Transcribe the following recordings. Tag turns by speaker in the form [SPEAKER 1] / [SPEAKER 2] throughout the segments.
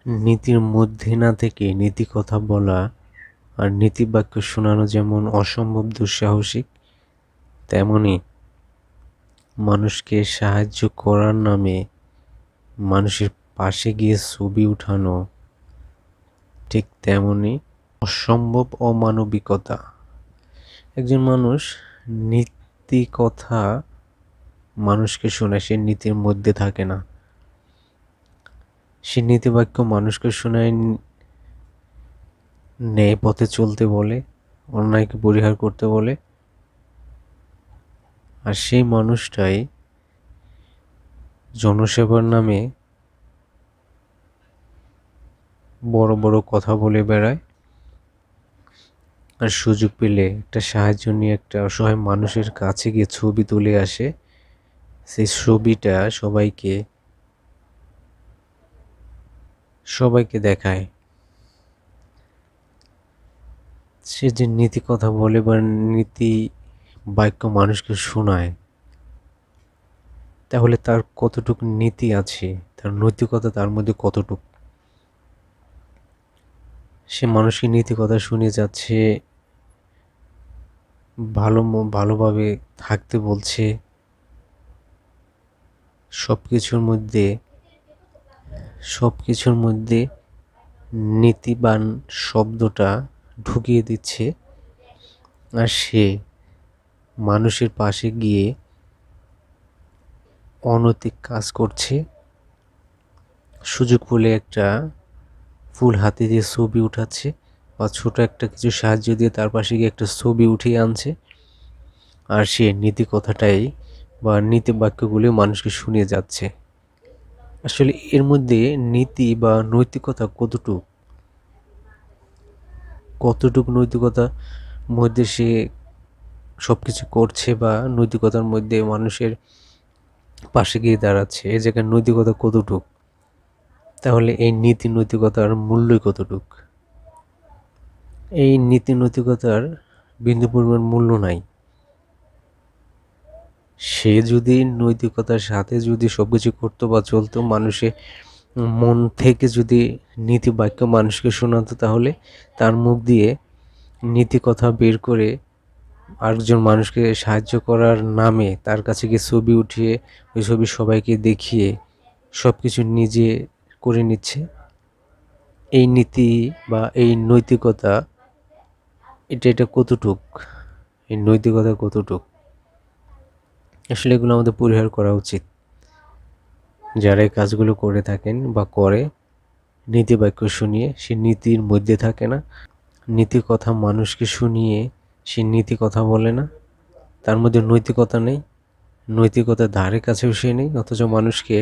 [SPEAKER 1] নীতির মধ্যে না থেকে নীতি কথা বলা আর নীতিবাক্য শোনানো যেমন অসম্ভব দুঃসাহসিক, তেমনি মানুষকে সাহায্য করার নামে মানুষের পাশে গিয়ে ছবি উঠানো ঠিক তেমনি অসম্ভব অমানবিকতা। একজন মানুষ নীতি কথা মানুষকে শোনায়, সে নীতির মধ্যে থাকে না। সে নীতিবাক্য মানুষকে শোনায় ন্যায় পথে চলতে বলে, অন্যায়কে পরিহার করতে বলে, আর সেই মানুষটাই জনসেবার নামে বড় বড় কথা বলে বেড়ায়। আর সুযোগ পেলে একটা সাহায্য নিয়ে একটা অসহায় মানুষের কাছে গিয়ে ছবি তুলে আসে, সেই ছবিটা সবাইকে দেখায়। সে যে নীতি কথা বলে বা নীতি বাক্য মানুষকে শোনায়, তাহলে তার কতটুকু নীতি আছে, তার নৈতিকতা তার মধ্যে কতটুকু। সে মানুষকে নীতি কথা শুনিয়ে যাচ্ছে, ভালোভাবে থাকতে বলছে, সবকিছুর মধ্যে নীতিবান শব্দটা ঢুকিয়ে দিচ্ছে। আর সে মানুষের পাশে গিয়ে অনৈতিক কাজ করছে। সুযোগ পেলে একটা ফুল হাতে দিয়ে ছবি উঠাচ্ছে, বা ছোট একটা কিছু সাহায্য দিয়ে তার পাশে গিয়ে একটা ছবি উঠিয়ে আনছে। আর সে নীতি কথাটাই বা নীতি বাক্যগুলি মানুষকে শুনিয়ে যাচ্ছে। আসলে এর মধ্যে নীতি বা নৈতিকতা কতটুক নৈতিকতার মধ্যে সে সবকিছু করছে, বা নৈতিকতার মধ্যে মানুষের পাশে গিয়ে দাঁড়াচ্ছে, এই জায়গায় নৈতিকতা কতটুক। তাহলে এই নীতি নৈতিকতার মূল্যই কতটুক। এই নীতি নৈতিকতার বিন্দু পরিমাণ মূল্য নাই। সে যদি নৈতিকতার সাথে যদি সবকিছু করতো বা চলতো, মানুষে মন থেকে যদি নীতি বাক্য মানুষকে শোনাতো, তাহলে তার মুখ দিয়ে নীতি কথা বের করে আরেকজন মানুষকে সাহায্য করার নামে তার কাছে গিয়ে ছবি উঠিয়ে ওই ছবি সবাইকে দেখিয়ে সব কিছু নিজে করে নিচ্ছে। এই নীতি বা এই নৈতিকতা, এটা কতটুক, এই নৈতিকতা কতটুক। আসলে এগুলো আমাদের পরিহার করা উচিত। যারা এই কাজগুলো করে থাকেন বা করে, নীতি বাক্য শুনিয়ে সে নীতির মধ্যে থাকে না, নীতি কথা মানুষকে শুনিয়ে সে নীতি কথা বলে না, তার মধ্যে নৈতিকতা নেই, নৈতিকতার ধারে কাছেও সে নেই, অথচ মানুষকে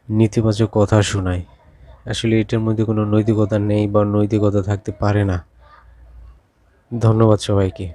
[SPEAKER 1] নেতিবাচক কথা শোনায়। আসলে এটার মধ্যে কোনো নৈতিকতা নেই বা নৈতিকতা থাকতে পারে না। ধন্যবাদ সবাইকে।